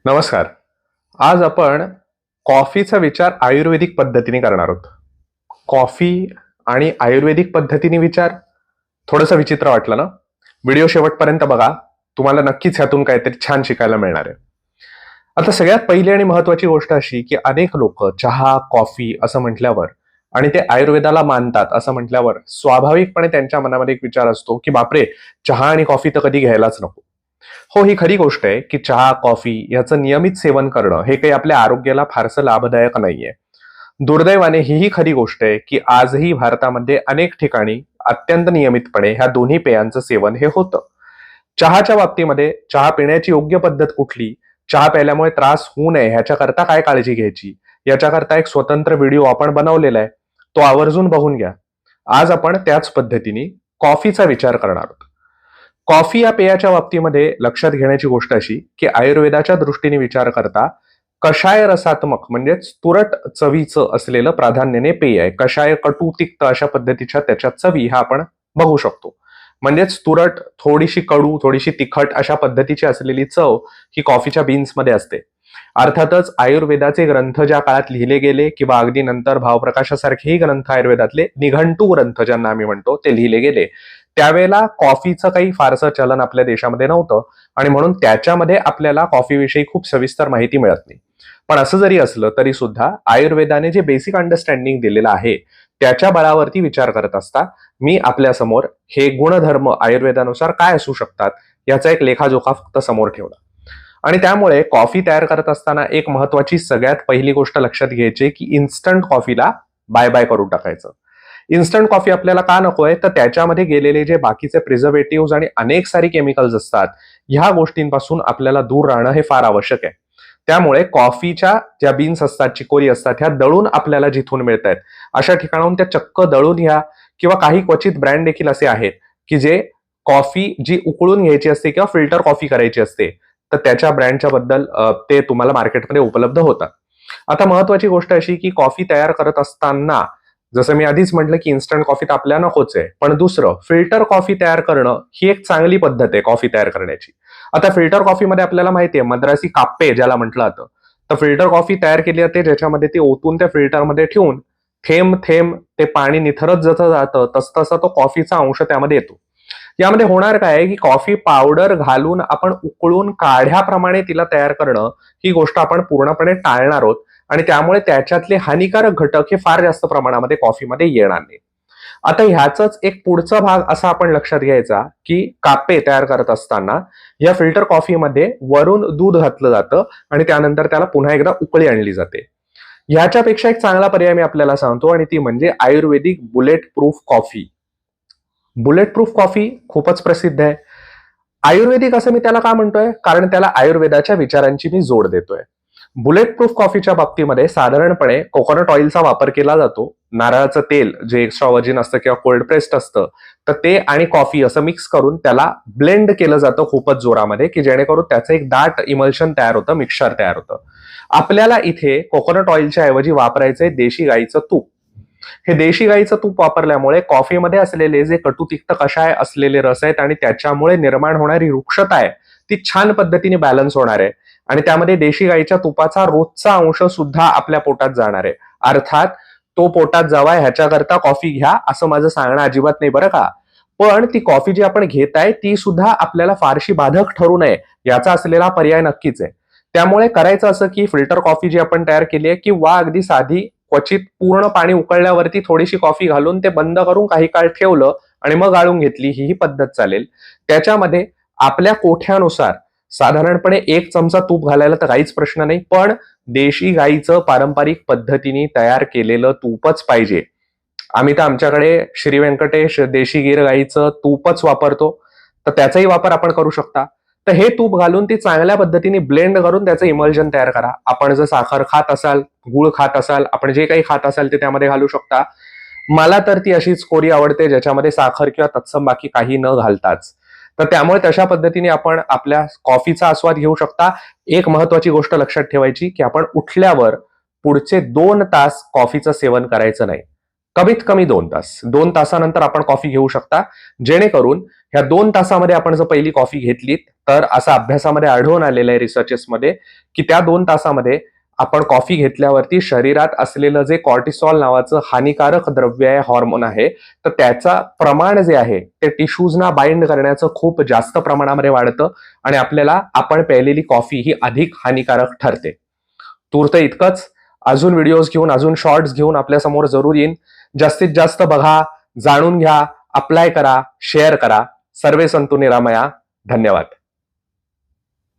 नमस्कार. आज आपण कॉफीचा विचार आयुर्वेदिक पद्धतीने करणार आहोत. कॉफी आणि आयुर्वेदिक पद्धतीने विचार थोडंसं विचित्र वाटलं ना? व्हिडिओ शेवटपर्यंत बघा. तुम्हाला नक्कीच ह्यातून काहीतरी छान शिकायला मिळणार आहे. आता सगळ्यात पहिली आणि महत्वाची गोष्ट अशी की अनेक लोक चहा, कॉफी असं म्हटल्यावर आणि ते आयुर्वेदाला मानतात असं म्हटल्यावर स्वाभाविकपणे त्यांच्या मनामध्ये एक विचार असतो की बापरे, चहा आणि कॉफी तर कधी घ्यायलाच नको. हो, ही खरी गोष्ट आहे की चहा, कॉफी याचं नियमित सेवन करणं हे काही आपल्या आरोग्याला फारसं लाभदायक नाहीये. दुर्दैवाने ही खरी गोष्ट आहे की आजही भारतामध्ये अनेक ठिकाणी अत्यंत नियमितपणे ह्या दोन्ही पेयांचं सेवन हे होतं. चहाच्या बाबतीमध्ये चहा पिण्याची योग्य पद्धत कुठली, चहा प्यायल्यामुळे त्रास होऊ नये ह्याच्याकरता काय काळजी घ्यायची, याच्याकरता एक स्वतंत्र व्हिडिओ आपण बनवलेला आहे. तो आवर्जून बघून घ्या. आज आपण त्याच पद्धतीने कॉफीचा विचार करणार आहोत. कॉफी या पेयाच्या बाबतीमध्ये लक्षात घेण्याची गोष्ट अशी की आयुर्वेदाच्या दृष्टीने विचार करता कषाय रसात्मक म्हणजेच तुरट चवीचं असलेलं प्राधान्याने पेय आहे. कषाय, कटू, तिक्त अशा पद्धतीच्या त्याच्या चवी हा आपण बघू शकतो. म्हणजेच तुरट, थोडीशी कडू, थोडीशी तिखट अशा पद्धतीची असलेली चव ही कॉफीच्या बीन्समध्ये असते. अर्थातच आयुर्वेदाचे ग्रंथ ज्या काळात लिहिले गेले किंवा अगदी नंतर भावप्रकाशासारखेही ग्रंथ आयुर्वेदातले निघंटू ग्रंथ ज्यांना आम्ही म्हणतो ते लिहिले गेले, त्यावेळेला कॉफीचं काही फारसं चलन आपल्या देशामध्ये नव्हतं आणि म्हणून त्याच्यामध्ये आपल्याला कॉफीविषयी खूप सविस्तर माहिती मिळत नाही. पण असं जरी असलं तरी सुद्धा आयुर्वेदाने जे बेसिक अंडरस्टँडिंग दिलेलं आहे त्याच्या बळावरती विचार करत असता मी आपल्या समोर हे गुणधर्म आयुर्वेदानुसार काय असू शकतात याचा एक लेखाजोखा फक्त समोर ठेवला. आणि त्यामुळे कॉफी तयार करत असताना एक महत्वाची सगळ्यात पहिली गोष्ट लक्षात घ्यायची की इन्स्टंट कॉफीला बाय बाय करून टाकायचं. इन्स्टंट कॉफी आपल्याला का नकोय, तर त्याच्यामध्ये गेलेले जे बाकीचे प्रिझर्वेटिव्ह आणि अनेक सारी केमिकल्स असतात, ह्या गोष्टींपासून आपल्याला दूर राहणं हे फार आवश्यक आहे. त्यामुळे कॉफीच्या ज्या बीन्स असतात, चिकोरी असतात, ह्या दळून आपल्याला जिथून मिळत आहेत अशा ठिकाणाहून त्या चक्क दळून घ्या. किंवा काही क्वचित ब्रँड देखील असे आहेत की जे कॉफी जी उकळून घ्यायची असते किंवा फिल्टर कॉफी करायची असते तर त्याच्या ब्रँडच्या बद्दल ते तुम्हाला मार्केटमध्ये उपलब्ध होतात. आता महत्वाची गोष्ट अशी की कॉफी तयार करत असताना जसं मी आधीच म्हटलं की इन्स्टंट कॉफी तर आपल्याला नकोच आहे, पण दुसरं फिल्टर कॉफी तयार करणं ही एक चांगली पद्धत आहे कॉफी तयार करण्याची. आता फिल्टर कॉफीमध्ये आपल्याला माहितीये मद्रासी काप्पे ज्याला म्हटलं जातं, तर फिल्टर कॉफी तयार केली जाते ज्याच्यामध्ये ती ओतून त्या फिल्टरमध्ये ठेवून थेंब थेंब ते पाणी निथरत जसं जातं तसं तसा तो कॉफीचा अंश त्यामध्ये येतो. यामध्ये होणार काय की कॉफी पावडर घालून आपण उकळून काढ्याप्रमाणे तिला तयार करणं ही गोष्ट आपण पूर्णपणे टाळणार आहोत आणि त्यामुळे त्याच्यातले हानिकारक घटक हे फार जास्त प्रमाणामध्ये कॉफीमध्ये येणार नाही. आता ह्याचाच एक पुढचा भाग असा आपण लक्षात घ्यायचा की कापे तयार करत असताना या फिल्टर कॉफीमध्ये वरून दूध घातलं जातं आणि त्यानंतर त्याला पुन्हा एकदा उकळी आणली जाते. ह्याच्यापेक्षा एक चांगला पर्याय मी आपल्याला सांगतो आणि ती म्हणजे Ayurvedic bullet proof coffee. Bullet proof coffee खूपच प्रसिद्ध आहे. आयुर्वेदिक असं मी त्याला का म्हणतोय, कारण त्याला आयुर्वेदाच्या विचारांची मी जोड देतोय. बुलेट प्रूफ कॉफीच्या बाबतीमध्ये साधारणपणे कोकोनट ऑइलचा वापर केला जातो. नारळाचं तेल जे एक्स्ट्रा व्हर्जिन असतं किंवा कोल्ड प्रेस्ड असतं, तर ते आणि कॉफी असं मिक्स करून त्याला ब्लेंड केलं जातं खूपच जोरामध्ये की जेणेकरून त्याचं एक दाट इमल्शन तयार होतं, मिक्सचर तयार होतं. आपल्याला इथे कोकोनट ऑइलच्या ऐवजी वापरायचंय देशी गाईचं तूप. हे देशी गाईचं तूप वापरल्यामुळे कॉफीमध्ये असलेले जे कटुतिक्त कषाय असलेले रस आहेत आणि त्याच्यामुळे निर्माण होणारी रुक्षता आहे ती छान पद्धतीने बॅलन्स होणार आहे आणि त्यामध्ये देशी गाईच्या तुपाचा रोजचा अंश सुद्धा आपल्या पोटात जाणार आहे. अर्थात तो पोटात जावा ह्याच्याकरता कॉफी घ्या असं माझं सांगणं अजिबात नाही बरं का, पण ती कॉफी जी आपण घेत आहे ती सुद्धा आपल्याला फारशी बाधक ठरू नये याचा असलेला पर्याय नक्कीच आहे. त्यामुळे करायचं असं की फिल्टर कॉफी जी आपण तयार केली आहे किंवा अगदी साधी क्वचित पूर्ण पाणी उकळल्यावरती थोडीशी कॉफी घालून ते बंद करून काही काळ ठेवलं आणि मग गाळून घेतली ही पद्धत चालेल. त्याच्यामध्ये आपल्या कोठ्यानुसार साधारणपणे 1 चमचा तूप घालायला तर काहीच प्रश्न नाही, पण देशी गाईचं पारंपरिक पद्धतीने तयार केलेलं तूपच पाहिजे. आम्ही तर आमच्याकडे श्री व्यंकटेश देशी गीर गाईचं तूपच वापरतो, तर त्याचाही वापर आपण करू शकता. तर हे तूप घालून ती चांगल्या पद्धतीने ब्लेंड करून त्याचं इमल्जन तयार करा. आपण जर साखर खात असाल, गुळ खात असाल, आपण जे काही खात असाल ते त्यामध्ये घालू शकता. मला तर ती अशीच कोरी आवडते ज्याच्यामध्ये साखर किंवा तत्सम बाकी काही न घालताच. तर त्यामुळे तशा पद्धतीने आपण आपल्या कॉफीचा आस्वाद घेऊ शकता. एक महत्वाची गोष्ट लक्षात ठेवायची की आपण उठल्यावर पुढचे 2 तास कॉफीचं सेवन करायचं नाही. कमीत कमी 2 तास. 2 तासानंतर आपण कॉफी घेऊ शकता, जेणेकरून ह्या 2 तासामध्ये आपण जर पहिली कॉफी घेतलीत तर असं अभ्यासामध्ये आढळून आलेलं आहे रिसर्चेसमध्ये की त्या 2 तासामध्ये आपण कॉफी घेतल्यावरती शरीरात असलेलं जे कॉर्टिसॉल नावाचं हानिकारक द्रव्य आहे, हॉर्मोन आहे, तर त्याचं प्रमाण जे आहे ते टिश्यूजना बाइंड करण्याचं खूप जास्त प्रमाणामध्ये वाढतं आणि आपल्याला आपण प्यायलेली कॉफी ही अधिक हानिकारक ठरते. तूर्त इतकंच. अजून व्हिडिओज घेऊन, अजून शॉर्ट्स घेऊन आपल्या समोर जरूर येईन. जास्तीत जास्त बघा, जाणून घ्या, अप्लाय करा, शेअर करा. सर्वे संतु निरामया. धन्यवाद.